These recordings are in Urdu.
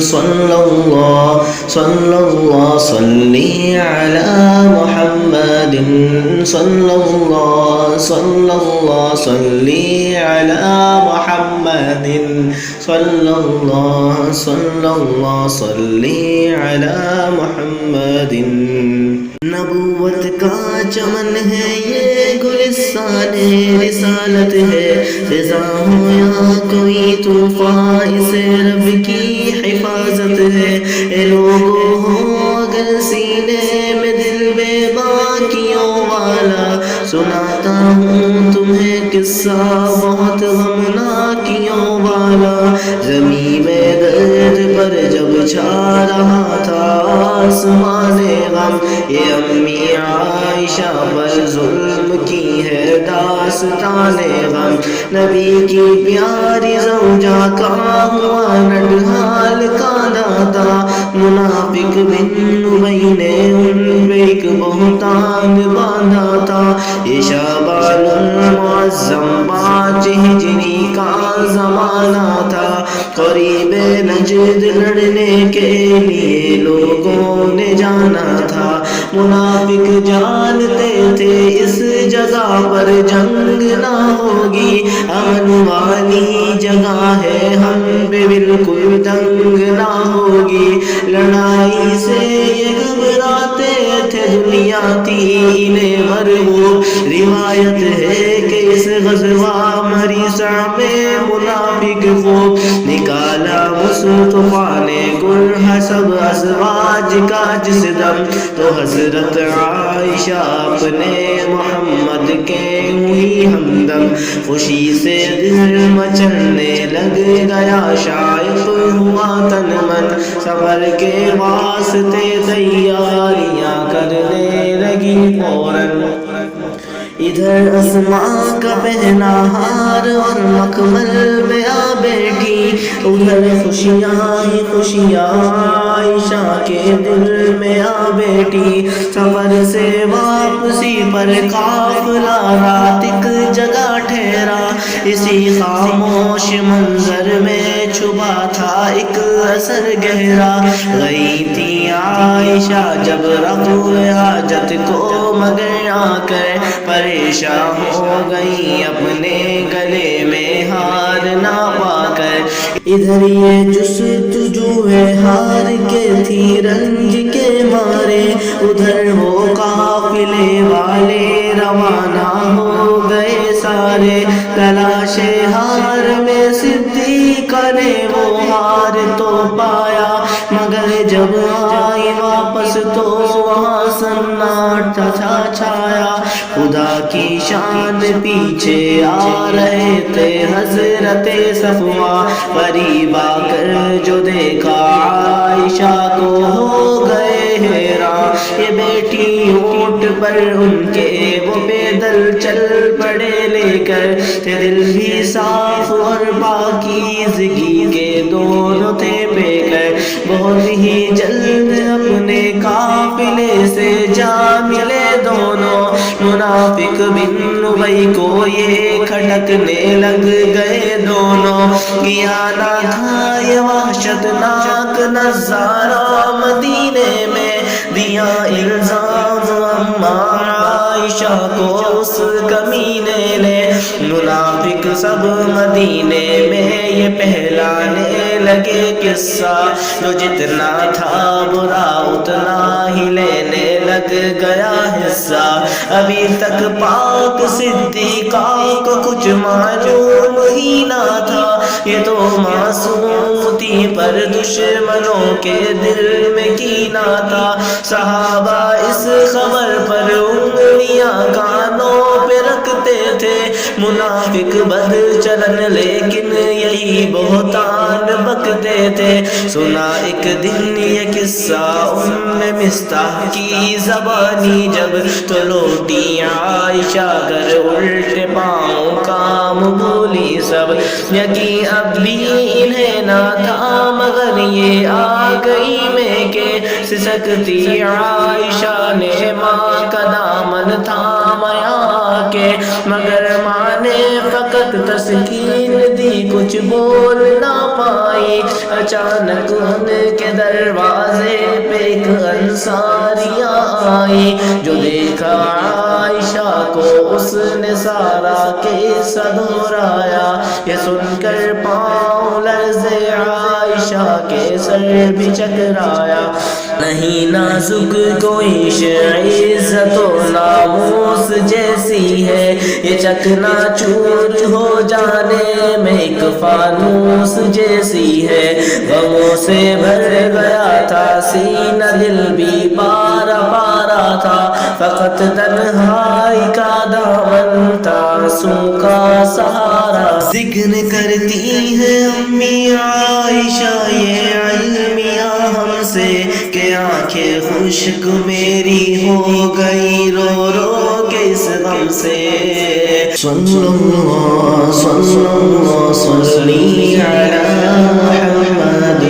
صلی اللہ صلی علی محمد صلی اللہ صلی علی محمد صلی اللہ صلی علی محمد. نبوت کا چمن ہے یہ گلستان رسالت ہے، فضا ہو یا کوئی طوفان اسے رب کی حفاظت ہے. اے لوگو ہو اگر سینے میں دل بے باکیوں والا، سناتا ہوں تمہیں قصہ بہت غمناکیوں والا. زمین میں درد پر جب چھا رہا تھا آسمان غم، یہ امی عائشہ پر ظلم کی ہے داستان غم. نبی کی پیاری زوجہ کا ہوا نڈھال کا دادا، منافق بن ابی نے ان پہ ایک بہتان باندھا تھا. یہ شعبان المعظم 5 ہجری کا زمانہ تھا. قریب نجد لڑنے کے لیے لوگوں نے جانا تھا. منافق جانتے تھے اس جگہ پر جنگ نہ ہوگی، امن والی جگہ ہے ہم پہ بالکل تنگ نہ ہوگی. لڑائی سے یہ گھبراتے تھے، دنیا تھی انہیں مرغوب. روایت ہے کہ اس غزوہ مریسہ میں منافق خوب نکالا مصطفیٰ نے گل حسب ازواج کا جس دم. تو حضرت عائشہ اپنے محمد کے ہوئی ہمدم. خوشی سے دل مچلنے لگ گیا، شائق ہوا تن من، سفر کے واسطے تیاریاں کرنے لگی فوراً. ادھر اسماء کا پہنا ہار اور مکمل میں آ بیٹھی، ادھر خوشیاں ہی خوشیاں عائشہ کے دل میں آ بیٹھی. سفر سے واپسی پر قافلہ رات ایک جگہ ٹھہرا، اسی خاموش منظر میں چھپا تھا ایک اثر گہرا. گئی تھی عائشہ جب رفع حاجت کو مگر آ کر پریشان ہو گئی اپنے گلے میں ہار نہ پا کر. ادھر یہ جستجو ہار کے تھی رنج کے مارے، ادھر وہ قافلے والے روانہ ہو گئے سارے. تلاش ہار میں صدیقہ نے وہ ہار تو پایا، مگر جب آئی واپس تو وہاں سناٹا چھایا. خدا کی شان پیچھے آ رہے تھے حضرت صفوہ، قریب آ کر جو دیکھا عائشہ کو ہو گئے حیران. یہ بیٹی اونٹ پر ان کے وہ پیدل چل پڑے لے کر، تھے دل بھی صاف اور پاکیزگی کے دونوں تھے بے کر. بہت ہی جلد اپنے قافلے سے جا ملے دونوں. منافق بن ابی کو یہ کھٹکنے لگ گئے دونوں. کیا نہ تھا یہ وحشتناک نظارہ مدینے میں، دیا الزام اما عائشہ کو اس کمینے نے. منافق سب مدینے میں یہ پہلانے لگے قصہ، جو جتنا تھا برا اتنا ہی لینے لگ گیا حصہ. ابھی تک پاک صدیقہ کو کچھ معلوم ہی نہ تھا، یہ تو معصوم تھی پر دشمنوں کے دل میں کینہ تھا. صحابہ اس خبر پر انگلیاں کانوں پہ رکھتے تھے. منافق بد چلن لیکن یہی بہتان بکتے تھے. سنا ایک دن یہ قصہ مستاح کی زبانی جب، تو لوٹی عائشہ گھر الٹے پاؤں کام بھولی سب. یقین اب بھی انہیں نہ تھا مگر یہ آ گئی میں کہ سسکتی عائشہ نے ماں کا دامن تھامیا کے، مگر ماں نے فقط تسکین دی، کچھ بول نہ پائی۔ اچانک ان کے دروازے پہ ایک انصاریہ آئی، جو دیکھا عائشہ کو اس نے سارا قصہ دہرایا۔ یہ سن کر پاؤں لرزے عائشہ کے سر بھی چکرایا۔ نہیں نازک کوئی شے عزت و ناموس جیسی ہے، یہ چکنا چور ہو جانے میں ایک فانوس جیسی ہے۔ غموں سے بھر گیا تھا سینہ، دل بھی پارا پارا تھا، فقط تنہائی کا دامن تھا، آنسوں کا سہارا۔ ذکر کرتی ہے امی عائشہ یہ علمیہ ہم سے، کہ آنکھیں خشک میری ہو گئی رو رو کے اس غم سے۔ صلی اللہ صلی اللہ صلی علی محمد،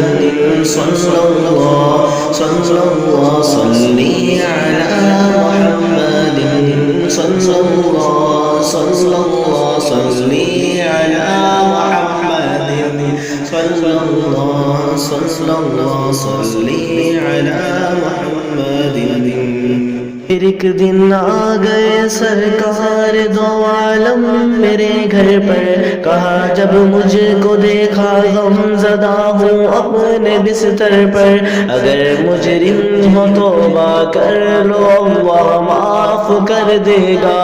صلی اللہ صلی اللہ صلی علی محمد، صلی اللہ صلی اللہ صلی علی محمد، صلی اللہ صلی اللہ صلی علی محمد۔ پھر ایک دن آ گئے سرکار دو عالم میرے گھر پر، کہا جب مجھ کو دیکھا غم زدہ ہوں اپنے بستر پر، اگر مجرم ہو توبہ کر لو اللہ معاف کر دے گا،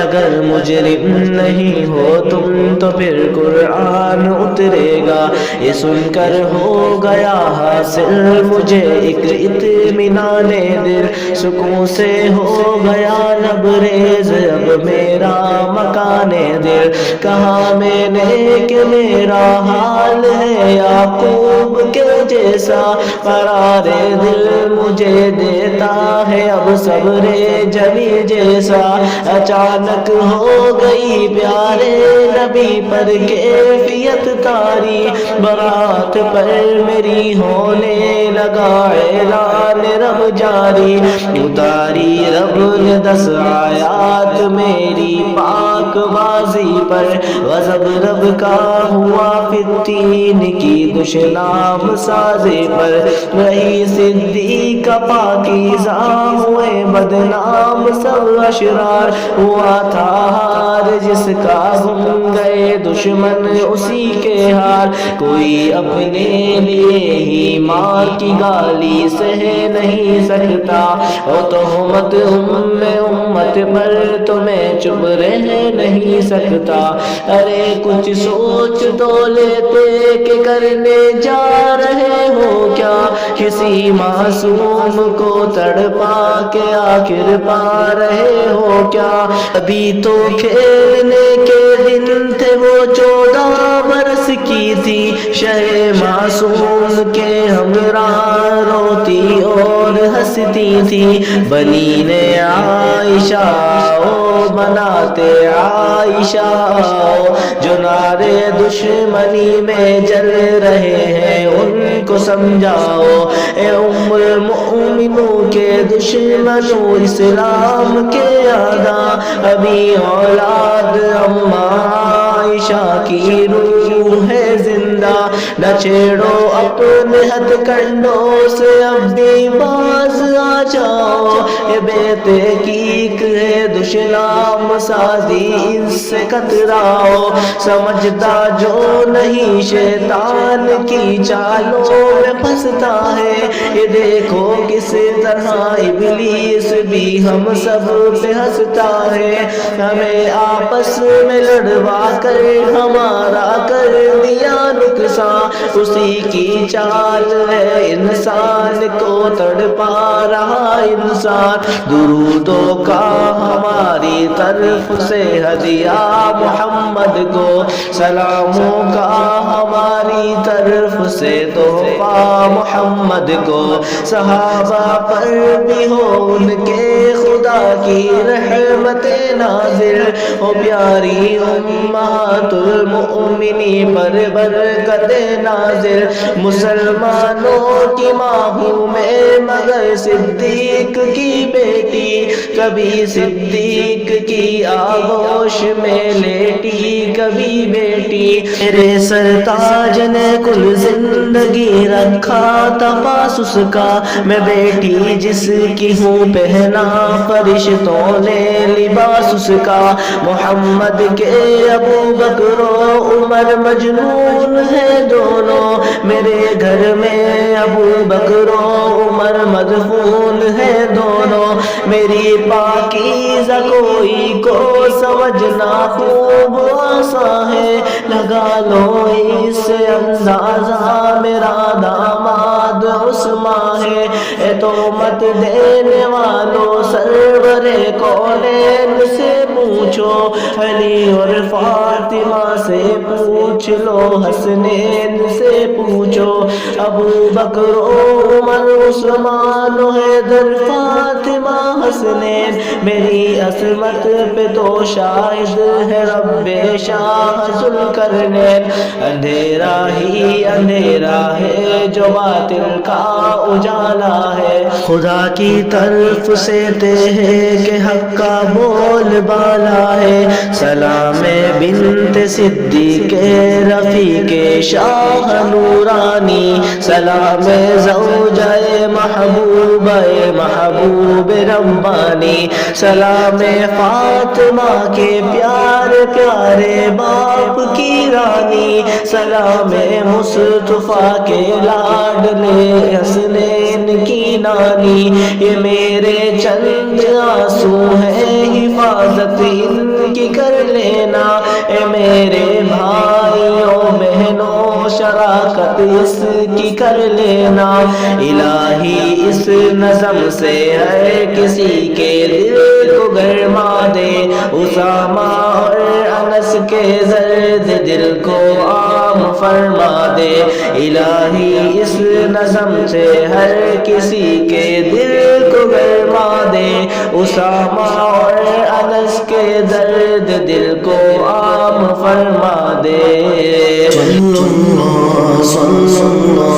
اگر مجرم نہیں ہو تم تو پھر قرآن اترے گا۔ یہ سن کر ہو گیا حاصل مجھے ایک اطمینان دل، سکون سے ہو گیا لبریز اب میرا مکان دل۔ کہا میں نے کہ میرا حال ہے یعقوب کے جیسا، قرار دل مجھے دیتا ہے اب صبر جمیل جیسا۔ اچانک ہو گئی پیارے نبی پر کیفیت طاری، برات پر میری ہونے لگا اعلان رب جاری، اتاری رب نے 10 آیات میری پاک بازی پر، غضب رب کا ہوا فتین کی دشنام سازی پر، رہی صدیق پاکیزہ ہوئے بدنام سب اشرار، ہوا تھا ہار جس کا گم گئے دشمن اسی کے ہار، کوئی اپنے لیے ہی ماں کی گالی سہ نہیں سکتا، اور تہمت امت پر تمہیں چپ رہ نہیں سکتا۔ ارے کچھ سوچ تو لیتے کہ کرنے جا رہے ہو کیا، کسی معصوم کو تڑپا کے آخر پا رہے ہو کیا، ابھی تو کھیلنے کے دن تھے وہ 14 برس کی تھی، شہ معصوم کے ہمراہ روتی اور ہنستی تھی، بنی نے عائشہ او بناتے عائشہ جو نعرے دشمنی میں جل رہے ہیں ان کو سمجھاؤ، اے ام المؤمنوں کے دشمنوں اسلام کے اعداء، ابھی اولاد اماں عائشہ کی روح ہے زندہ، نہ چھیڑو اپنے ہتھ کنڈوں سے اب بھی باز آ جاؤ، یہ بے تحقیق ہے دشنام سازی اس سے کتراؤ، سمجھتا جو نہیں شیطان کی چالوں میں پھنستا ہے، یہ دیکھو کس طرح ابلیس بھی ہم سب پہ ہنستا ہے، ہمیں آپس میں لڑوا کر ہمارا کر دیا نقصان، اسی کی چال ہے انسان کو تڑپا رہا انسان، درودوں کا ہماری طرف سے ہدیہ محمد کو، سلاموں کا ہماری طرف سے تحفہ محمد کو، ہو، صحابہ پر بھی ہو ان کے خدا کی رحمت نازل، ہو پیاری امہات المؤمنین پر برکت نازل، مسلمانوں کی ماں ہوں میں مگر صدیق کی بیٹی، کبھی صدیق کی آغوش میں لیٹی کبھی بیٹی، میرے سرتاج نے کل زندگی رکھا تپاس اس کا، میں بیٹی جس کی ہوں پہنا فرشتوں نے لباس اس کا، محمد کے ابو بکر و عمر مجنون ہے دونوں، میرے گھر میں ابو بکر و عمر مدفون ہے دونوں، میری پاکیزہ کوئی کو سمجھنا خوب آسان ہے، لگا لو اس سے اندازہ میرا داماد عثمان ہے، اے تہمت دینے والوں سرور کونین سے پوچھو، علی اور فاطمہ سے پوچھ لو، حسنین سے پوچھو، ابو بکر عمر عثمان حیدر فاطمہ حسنین، میری عصمت پہ تو شاہد ہے رب شاہ ذوالقرنین، اندھیرا ہی اندھیرا ہے جو باطل کا اجالا ہے، خدا کی طرف سے تے ہے کہ حق کا بول بالا ہے، سلام بنت صدیق رفیق شاہ نورانی، سلام زوجہ محبوب محبوب ربانی، سلام فاطمہ کے پیارے پیارے باپ کی رانی، سلام مصطفیٰ کے لاڈلے حسنین کی نانی، یہ میرے چند آنسو ہیں حفاظت ان کی کر لینا، اے میرے بھائیوں بہنوں شراکت اس کی کر لینا، الہی اس نظم سے ہر کسی کے دل کو گرما دے، اسامہ اور انس کے زرد دل کو عام فرما دے، الہی اس نظم سے ہر کسی کے دل کو گرما دے، اسامہ اور انس کے درد دل کو عام فرما دے، صلی اللہ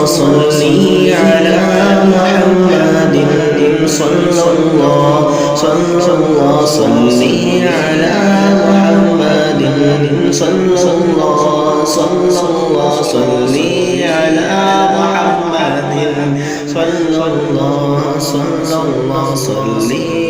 صلی علی محمد، صلی اللہ صلی علی محمد، صلی اللہ صلی علی محمد، صلی اللہ صلی